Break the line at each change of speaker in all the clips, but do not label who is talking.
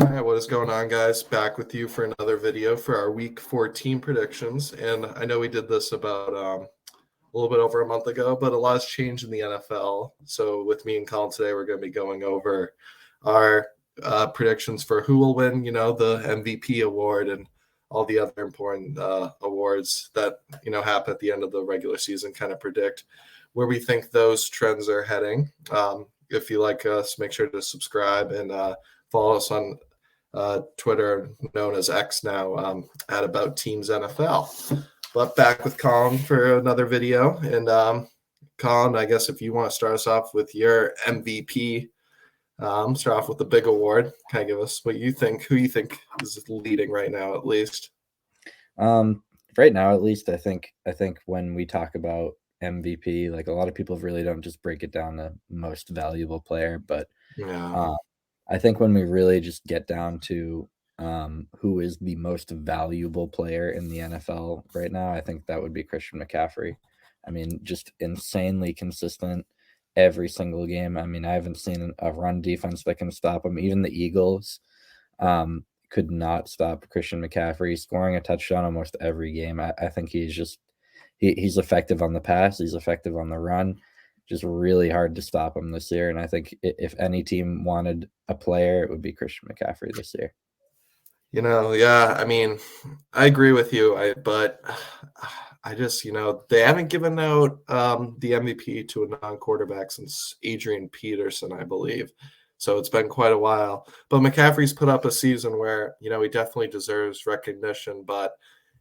Alright, what is going on, guys? Back with you for another video for our Week 14 predictions. And I know we did this about a little bit over a month ago, but a lot has changed in the NFL. So with me and Colin today, we're going to be going over our predictions for who will win, the MVP award and all the other important awards that, happen at the end of the regular season, kind of predict where we think those trends are heading. If you like us, make sure to subscribe and follow us on Twitter, known as X now, at About Teams NFL. But back with Colin for another video. And Colin, I guess if you want to start us off with your MVP, start off with the big award. Kind of give us what you think, who you think is leading right now, at least.
Right now, at least, I think when we talk about MVP, like a lot of people really don't just break it down to most valuable player, but
Yeah.
I think when we really just get down to who is the most valuable player in the NFL right now, I think that would be Christian McCaffrey. I mean, just insanely consistent every single game. I mean, I haven't seen a run defense that can stop him. Even the Eagles could not stop Christian McCaffrey scoring a touchdown almost every game. I think he's effective on the pass. He's effective on the run. Just really hard to stop him this year. And I think if any team wanted a player, it would be Christian McCaffrey this year.
Yeah, I mean, I agree with you, but I just, they haven't given out the MVP to a non-quarterback since Adrian Peterson, I believe. So it's been quite a while. But McCaffrey's put up a season where, he definitely deserves recognition. But,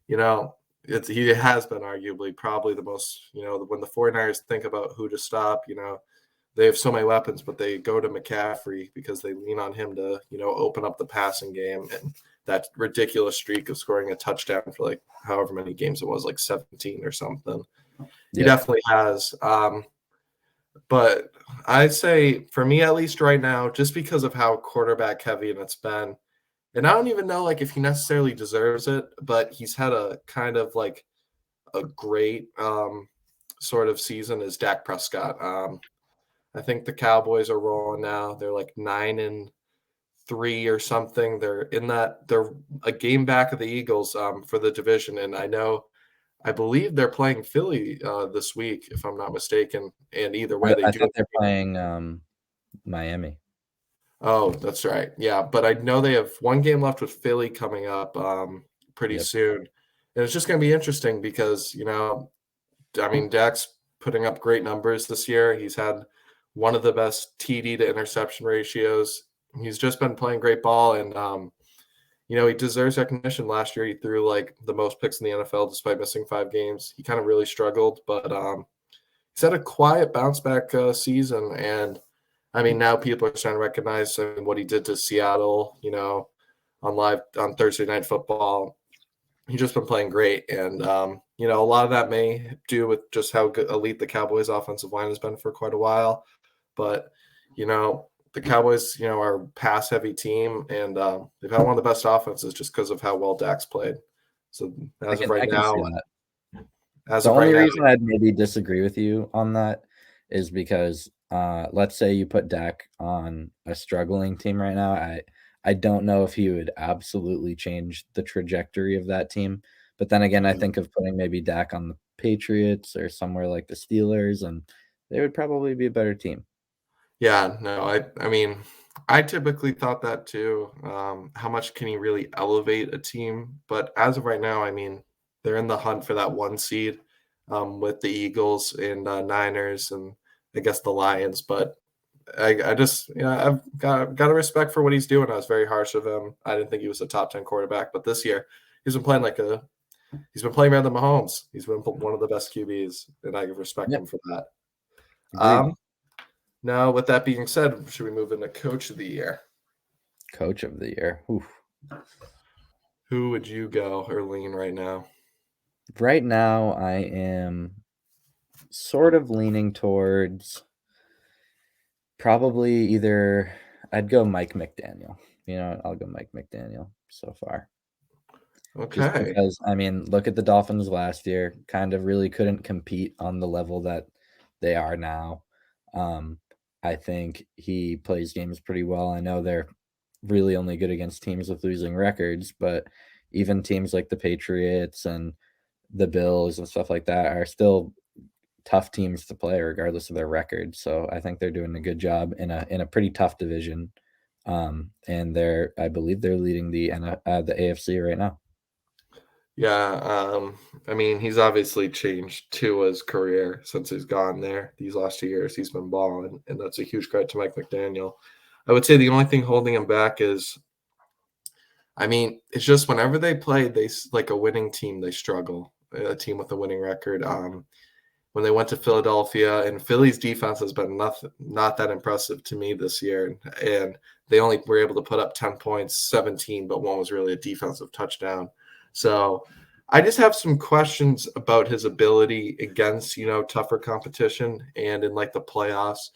he has been arguably probably the most, when the 49ers think about who to stop, they have so many weapons, but they go to McCaffrey because they lean on him to, open up the passing game. And that ridiculous streak of scoring a touchdown for like however many games it was, like 17 or something. He definitely has. But I'd say for me, at least right now, just because of how quarterback heavy it's been, and I don't even know like if he necessarily deserves it, but he's had a kind of like a great sort of season is Dak Prescott. I think the Cowboys are rolling now. They're like 9-3 or something. They're a game back of the Eagles for the division. And I believe they're playing Philly this week, if I'm not mistaken. And either way,
I thought they're playing Miami.
Oh, that's right. Yeah, but I know they have one game left with Philly coming up pretty soon. And it's just going to be interesting because, I mean, Dak's putting up great numbers this year. He's had one of the best TD to interception ratios. He's just been playing great ball, and he deserves recognition. Last year, he threw like the most picks in the NFL despite missing 5 games. He kind of really struggled, but he's had a quiet bounce back season, and I mean now people are starting to recognize what he did to Seattle. On Thursday Night Football, he's just been playing great, and a lot of that may do with just how good elite the Cowboys' offensive line has been for quite a while. But the Cowboys, are a pass-heavy team, and they've had one of the best offenses just because of how well Dak's played. So as of right now,
the only reason I'd maybe disagree with you on that is because let's say you put Dak on a struggling team right now. I don't know if he would absolutely change the trajectory of that team. But then again, I think of putting maybe Dak on the Patriots or somewhere like the Steelers, and they would probably be a better team.
Yeah, no, I mean, I typically thought that too. How much can he really elevate a team? But as of right now, I mean, they're in the hunt for that 1 seed with the Eagles and Niners and I guess the Lions. But I just, I've got a respect for what he's doing. I was very harsh of him. I didn't think he was a top 10 quarterback, but this year he's been playing he's been playing around the Mahomes. He's been one of the best QBs, and I respect him for that. Now, with that being said, should we move into Coach of the Year?
Coach of the Year. Oof.
Who would you go or lean right now?
Right now, I am sort of leaning towards probably either I'd go Mike McDaniel. I'll go Mike McDaniel so far.
Okay.
Just because, I mean, look at the Dolphins last year. Kind of really couldn't compete on the level that they are now. I think he plays games pretty well. I know they're really only good against teams with losing records, but even teams like the Patriots and the Bills and stuff like that are still tough teams to play regardless of their record. So I think they're doing a good job in a pretty tough division. And I believe they're leading the AFC right now.
Yeah, I mean, he's obviously changed Tua's career since he's gone there. These last 2 years, he's been balling, and that's a huge credit to Mike McDaniel. I would say the only thing holding him back is, I mean, it's just whenever they play, like a winning team, they struggle. A team with a winning record. When they went to Philadelphia, and Philly's defense has been not that impressive to me this year, and they only were able to put up 10 points, 17, but one was really a defensive touchdown. So I just have some questions about his ability against, tougher competition and in like the playoffs.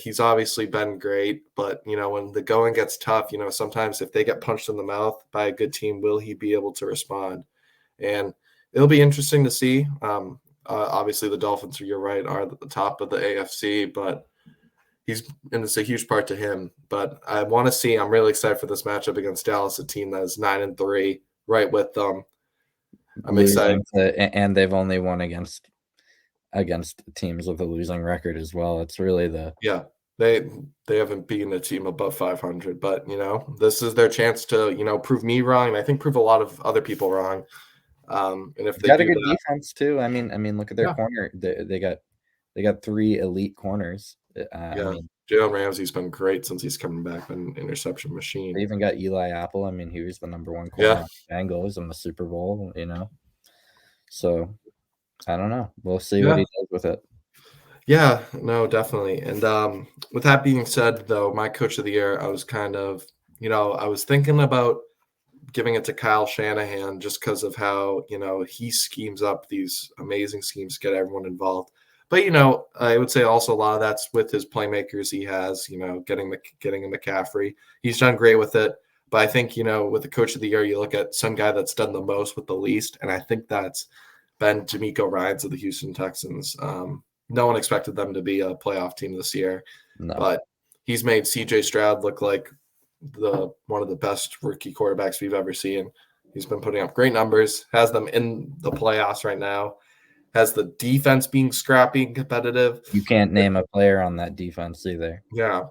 He's obviously been great, but when the going gets tough, sometimes if they get punched in the mouth by a good team, will he be able to respond? And it'll be interesting to see. Obviously, the Dolphins, you're right, are at the top of the AFC, but and it's a huge part to him. But I want to see. I'm really excited for this matchup against Dallas, a team that is 9-3, right with them. I'm excited,
and they've only won against teams with a losing record as well. It's really
they haven't beaten a team above 500, but this is their chance to prove me wrong, and I think prove a lot of other people wrong. And if they
got
do
a good
that,
defense too. I mean, look at their corner. They got 3 elite corners. I mean,
Jalen Ramsey's been great since he's coming back, an interception machine.
They even got Eli Apple. I mean, he was the number 1 corner on the Bengals in the Super Bowl. So I don't know. We'll see what he does with it.
Yeah, no, definitely. And with that being said, though, my coach of the year, I was kind of, I was thinking about giving it to Kyle Shanahan just because of how, he schemes up these amazing schemes to get everyone involved. But, I would say also a lot of that's with his playmakers he has, getting a McCaffrey. He's done great with it. But I think, with the coach of the year, you look at some guy that's done the most with the least. And I think that's been DeMeco Ryans of the Houston Texans. No one expected them to be a playoff team this year.
No.
But he's made CJ Stroud look like one of the best rookie quarterbacks we've ever seen. He's been putting up great numbers, has them in the playoffs right now, has the defense being scrappy and competitive.
You can't name a player on that defense either.
Yeah,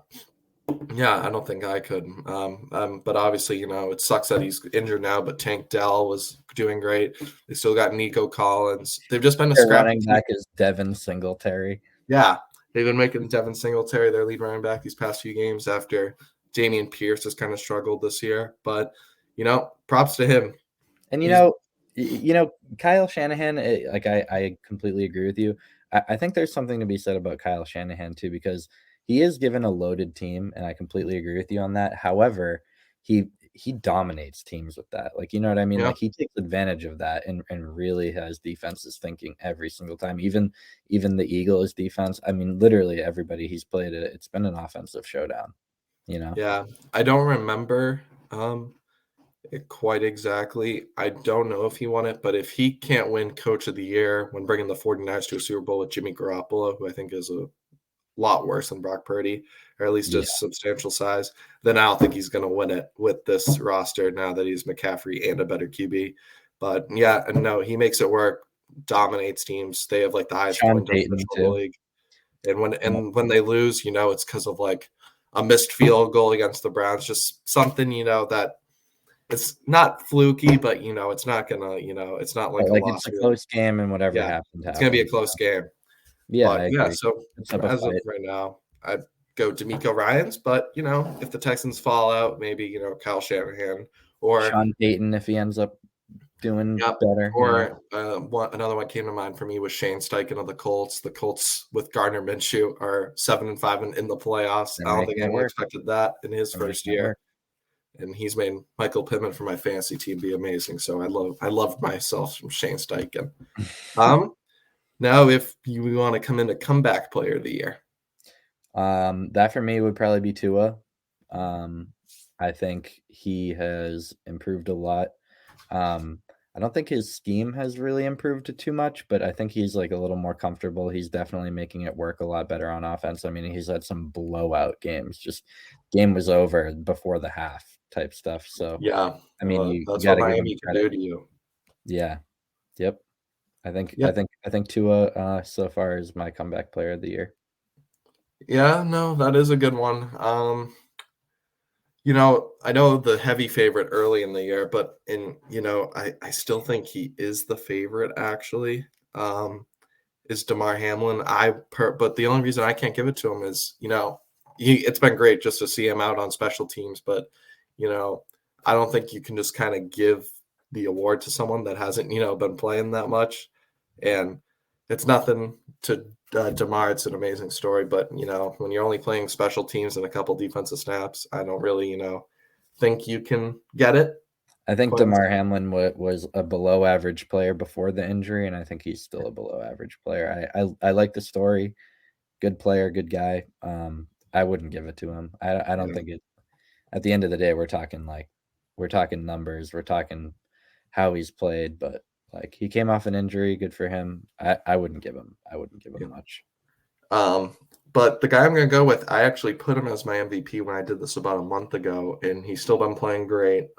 I don't think I could. But obviously, it sucks that he's injured now, but Tank Dell was doing great. They still got Nico Collins. They've just been a scrappy
running back is Devin Singletary.
Yeah, they've been making Devin Singletary their lead running back these past few games after Dameon Pierce has kind of struggled this year, but props to him.
And Kyle Shanahan, I completely agree with you. I think there's something to be said about Kyle Shanahan too, because he is given a loaded team, and I completely agree with you on that. However, he dominates teams with that. Like, you know what I mean?
Yeah.
Like, he takes advantage of that and really has defenses thinking every single time. Even the Eagles defense. I mean, literally everybody he's played it's been an offensive showdown.
Yeah, I don't remember it quite exactly. I don't know if he won it, but if he can't win Coach of the Year when bringing the 49ers to a Super Bowl with Jimmy Garoppolo, who I think is a lot worse than Brock Purdy, or at least a substantial size, then I don't think he's going to win it with this roster now that he's McCaffrey and a better QB. But yeah, no, he makes it work, dominates teams. They have like the highest point differential in the league. And when they lose, it's because of like a missed field goal against the Browns, just something, that it's not fluky, but it's not gonna, it's not like
it's a close game and whatever happens.
It's gonna be a close game.
Yeah,
but, so as of right now, I'd go DeMeco Ryans, but if the Texans fall out, maybe Kyle Shanahan or
Sean Payton if he ends up doing better.
Or another one came to mind for me was Shane Steichen of the Colts. The Colts with Gardner Minshew are 7-5 in the playoffs. I don't think anyone expected that in his first year. And he's made Michael Pittman for my fantasy team be amazing. So I love myself from Shane Steichen. Now, if you want to come into comeback player of the year,
that for me would probably be Tua. I think he has improved a lot. I don't think his scheme has really improved too much, but I think he's like a little more comfortable. He's definitely making it work a lot better on offense. I mean, he's had some blowout games, just game was over before the half type stuff. So,
Yeah,
I mean, you
that's
got
what
to give him
Miami can
credit.
do to you.
Yeah. Yep.
Yep.
I think Tua so far is my comeback player of the year.
Yeah, no, that is a good one. I know the heavy favorite early in the year, but I still think he is the favorite actually. Is DeMar Hamlin. But the only reason I can't give it to him is, it's been great just to see him out on special teams, but you know, I don't think you can just kind of give the award to someone that hasn't, been playing that much. And it's nothing to DeMar. It's an amazing story, but when you're only playing special teams and a couple defensive snaps, I don't really, think you can get it.
I think
Quite
DeMar Hamlin was a below average player before the injury, and I think he's still a below average player. I like the story. Good player, good guy. I wouldn't give it to him. I don't
yeah.
think it. At the end of the day, we're talking numbers, we're talking how he's played, but like he came off an injury, good for him. I wouldn't give him
Yeah.
much.
But the guy I'm going to go with, I actually put him as my MVP when I did this about a month ago, and he's still been playing great.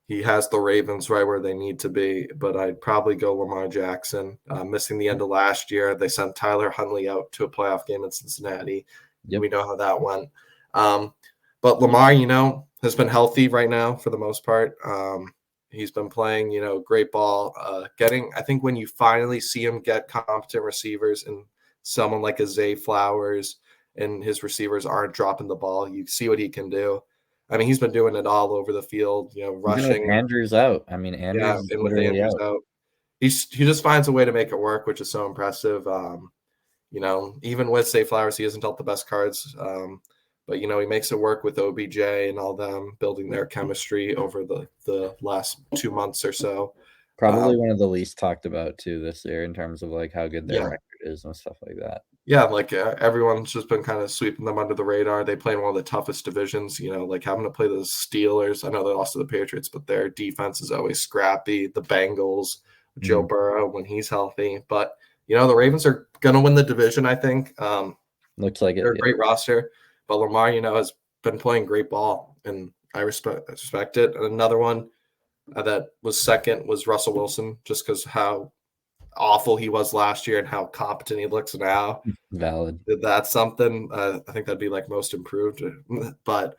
He has the Ravens right where they need to be, but I'd probably go Lamar Jackson. Missing the end of last year, they sent Tyler Huntley out to a playoff game in Cincinnati.
Yep.
We know how that went. But Lamar, has been healthy right now for the most part. He's been playing, great ball. I think when you finally see him get competent receivers and someone like a Zay Flowers and his receivers aren't dropping the ball, you see what he can do. I mean, he's been doing it all over the field, rushing.
Even with Andrews out. I mean, Andrews
Yeah,
is
and with
literally
Andrews
out.
out, he just finds a way to make it work, which is so impressive. Even with Zay Flowers, he hasn't dealt the best cards. But he makes it work with OBJ and all them building their chemistry over the last 2 months or so.
Probably one of the least talked about too this year in terms of like how good their
Yeah.
record is and stuff like that.
Yeah, like everyone's just been kind of sweeping them under the radar. They play in one of the toughest divisions, like having to play the Steelers. I know they lost to the Patriots, but their defense is always scrappy. The Bengals, Joe Burrow when he's healthy. But, the Ravens are going to win the division, I think.
Looks like it.
They're a great roster. But Lamar, has been playing great ball, and I respect it. And another one that was second was Russell Wilson, just because how awful he was last year and how competent he looks now.
Valid.
That's something I think that'd be like most improved. But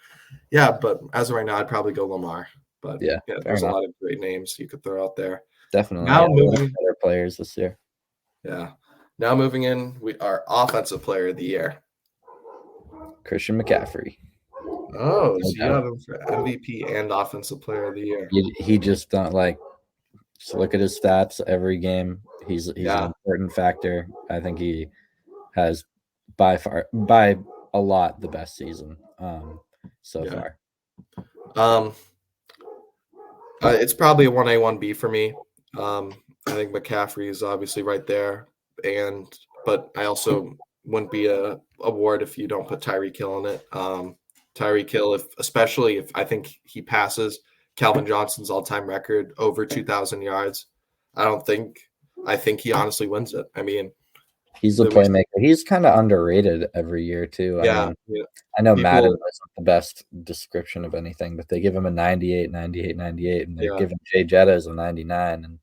as of right now, I'd probably go Lamar. But
yeah
there's a lot of great names you could throw out there.
Definitely.
Now moving
better players this year.
Yeah. Now moving in, our offensive player of the year.
Christian McCaffrey.
Oh, so you have him for MVP and offensive player of the year.
He just don't just look at his stats every game. He's an important factor. I think he has by a lot the best season so far.
It's probably a 1A, 1B for me. I think McCaffrey is obviously right there, but I also wouldn't be a award if you don't put Tyreek Hill in it. Tyreek Hill, especially if I think he passes Calvin Johnson's all-time record over 2,000 yards. I think he honestly wins it. I mean,
he's a playmaker. He's kind of underrated every year too.
Yeah,
I know Madden wasn't the best description of anything, but they give him a 98, 98, 98, and they're giving Jay Jettas a 99. And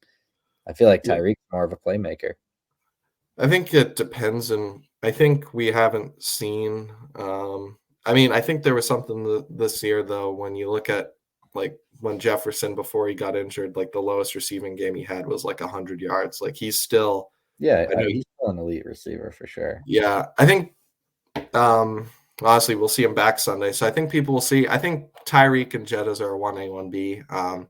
I feel like Tyreek's more of a playmaker.
I think it depends, and I think we haven't seen. I think there was something this year though when you look at like when Jefferson before he got injured, like the lowest receiving game he had was like 100 yards. Like he's still.
He's still an elite receiver for sure.
Yeah, I think. Honestly, we'll see him back Sunday, so I think people will see. I think Tyreek and Jettas are a 1A, 1B.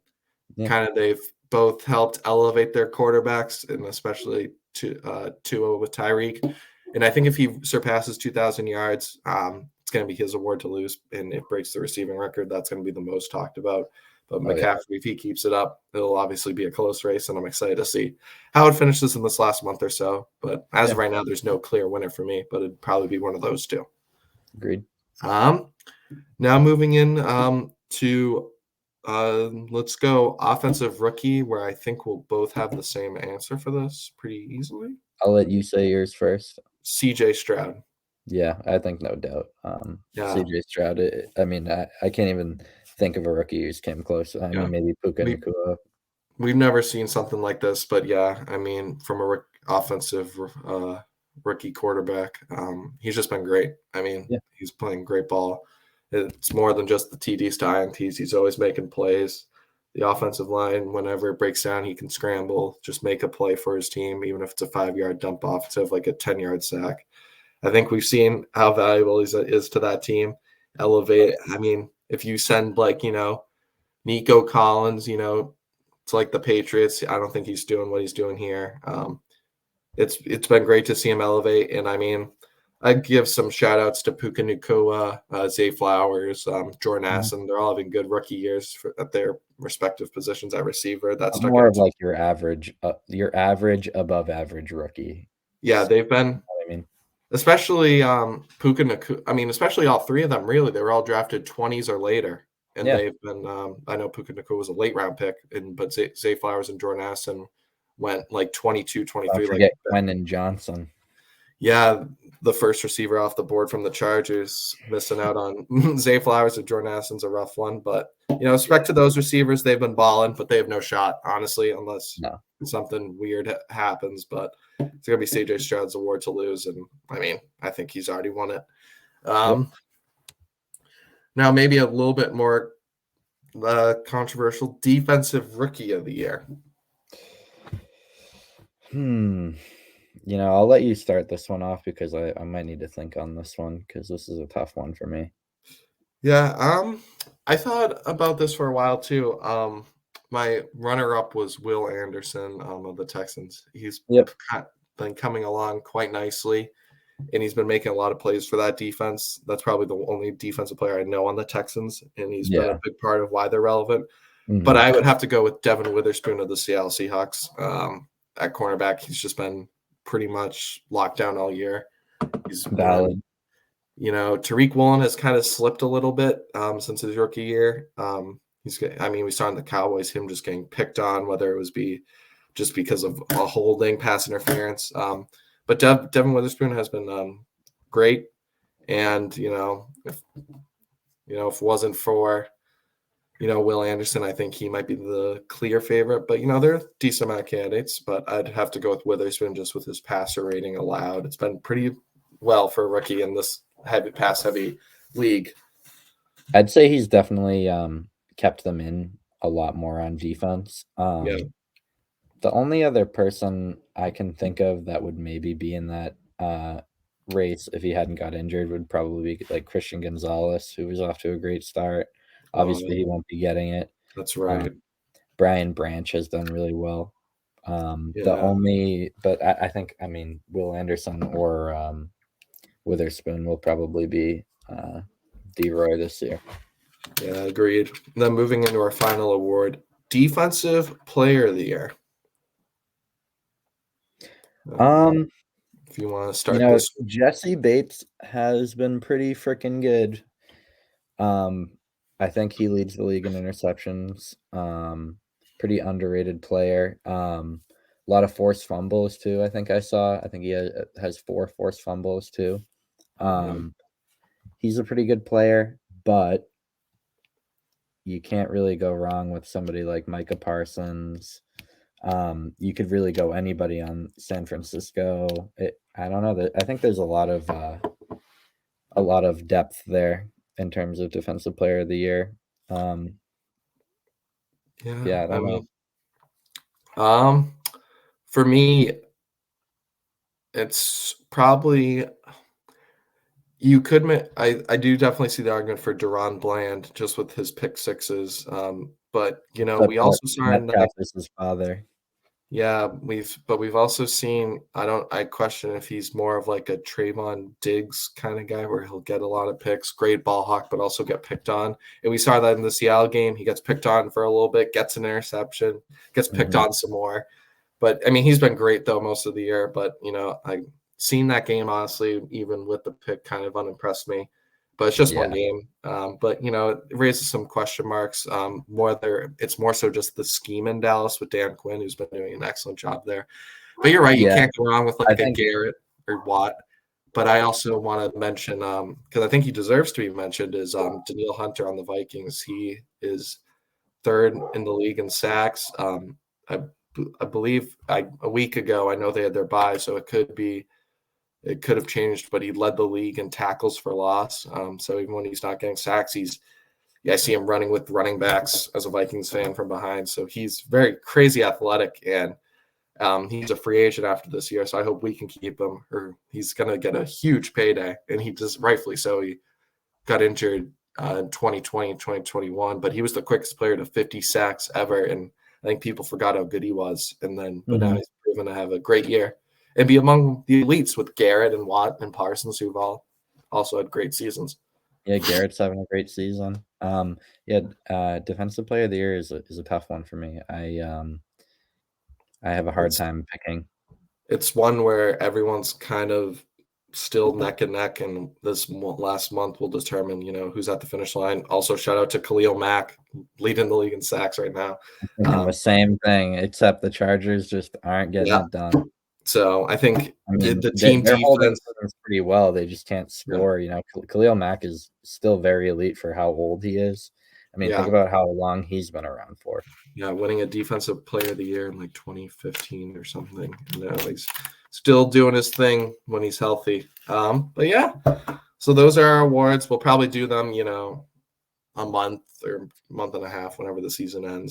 Kind of they've both helped elevate their quarterbacks, and especially Tua with Tyreek. And I think if he surpasses 2,000 yards, it's going to be his award to lose, and it breaks the receiving record. That's going to be the most talked about. But McCaffrey, if he keeps it up, it'll obviously be a close race, and I'm excited to see how it finishes in this last month or so. But as of right now, there's no clear winner for me, but it'd probably be one of those two.
Agreed.
Now moving in to Let's go offensive rookie, where I think we'll both have the same answer for this pretty easily.
I'll let you say yours first.
CJ Stroud.
Yeah, I think no doubt.
Yeah.
CJ Stroud. I mean, I can't even think of a rookie who's came close. I
Yeah.
mean, maybe Puka
We-
Nacua.
We've never seen something like this, but yeah, I mean, from a offensive rookie quarterback, he's just been great. I mean,
Yeah.
he's playing great ball. It's more than just the TDs to INTs. He's always making plays. The offensive line, whenever it breaks down, he can scramble, just make a play for his team, even if it's a 5-yard dump off instead of like a 10-yard sack. I think we've seen how valuable he is to that team. Elevate. I mean, if you send like, Nico Collins, it's like the Patriots. I don't think he's doing what he's doing here. It's been great to see him elevate, and I mean, I'd give some shout outs to Puka Nacua, Zay Flowers, Jordan Addison. They're all having good rookie years at their respective positions at receiver. That's
More of like your average above average rookie.
Yeah, they've been.
You know what I mean,
especially Puka Nacua. I mean, especially all three of them. Really, they were all drafted 20s or later. And they've been, I know Puka Nacua was a late round pick, but Zay Flowers and Jordan Addison went like 22, 23.
Don't forget Quentin Johnson.
Yeah, the first receiver off the board from the Chargers, missing out on Zay Flowers and Jordan Addison's a rough one. But, respect to those receivers. They've been balling, but they have no shot, honestly, unless something weird happens. But it's going to be CJ Stroud's award to lose. And, I mean, I think he's already won it. Now, maybe a little bit more controversial, defensive rookie of the year.
I'll let you start this one off because I might need to think on this one because this is a tough one for me.
Yeah, I thought about this for a while too. My runner-up was Will Anderson of the Texans. He's been coming along quite nicely, and he's been making a lot of plays for that defense. That's probably the only defensive player I know on the Texans, and he's been a big part of why they're relevant. But I would have to go with Devin Witherspoon of the Seattle Seahawks at cornerback. He's just been pretty much locked down all year. He's
valid.
Tariq Woolen has kind of slipped a little bit since his rookie year. We saw in the Cowboys him just getting picked on, whether it was just because of a holding, pass interference. But Devin Witherspoon has been great, and if it wasn't for Will Anderson, I think he might be the clear favorite. But there are a decent amount of candidates, but I'd have to go with Witherspoon just with his passer rating allowed. It's been pretty well for a rookie in this pass-heavy league.
I'd say he's definitely kept them in a lot more on defense. The only other person I can think of that would maybe be in that race if he hadn't got injured would probably be like Christian Gonzalez, who was off to a great start. Obviously, he won't be getting it.
That's right.
Brian Branch has done really well. But I think, Will Anderson or Witherspoon will probably be D-Roy this year.
Yeah, agreed. Then moving into our final award, Defensive Player of the Year. If you want to start this,
Jesse Bates has been pretty freaking good. I think he leads the league in interceptions. Pretty underrated player. A lot of forced fumbles too. I think he has 4 forced fumbles too. He's a pretty good player, but you can't really go wrong with somebody like Micah Parsons. You could really go anybody on San Francisco. I don't know. I think there's a lot of depth there in terms of defensive player of the year. I don't
know. For me, it's probably you could. I do definitely see the argument for Deron Bland just with his pick sixes. But we also saw
his father.
Yeah, we've also seen. I question if he's more of like a Trayvon Diggs kind of guy where he'll get a lot of picks, great ball hawk, but also get picked on. And we saw that in the Seattle game. He gets picked on for a little bit, gets an interception, gets picked on some more. But he's been great though most of the year. But I've seen that game honestly, even with the pick, kind of unimpressed me. but it's just one game. But it raises some question marks. It's more so just the scheme in Dallas with Dan Quinn, who's been doing an excellent job there. But you're right, you can't go wrong with like a Garrett or Watt. But I also want to mention, because I think he deserves to be mentioned, is Danielle Hunter on the Vikings. He is third in the league in sacks. I believe a week ago, I know they had their bye, so it could have changed, but he led the league in tackles for loss. So even when he's not getting sacks, I see him running with running backs as a Vikings fan from behind. So he's very crazy athletic, and he's a free agent after this year. So I hope we can keep him, or he's going to get a huge payday. And he just rightfully so. He got injured in 2020, 2021, but he was the quickest player to 50 sacks ever. And I think people forgot how good he was. And then, but now he's proven to have a great year and be among the elites with Garrett and Watt and Parsons, who've all also had great seasons.
Yeah, Garrett's having a great season. Defensive player of the year is a tough one for me. I have a hard time picking.
It's one where everyone's kind of still neck and neck, and this last month will determine, who's at the finish line. Also, shout out to Khalil Mack, leading the league in sacks right now.
The same thing, except the Chargers just aren't getting it done.
So I think the team
they're holding
defense
pretty well. They just can't score. Khalil Mack is still very elite for how old he is. I mean, think about how long he's been around for.
Yeah, winning a defensive player of the year in like 2015 or something. And he's still doing his thing when he's healthy. But yeah, so those are our awards. We'll probably do them, a month or month and a half whenever the season ends.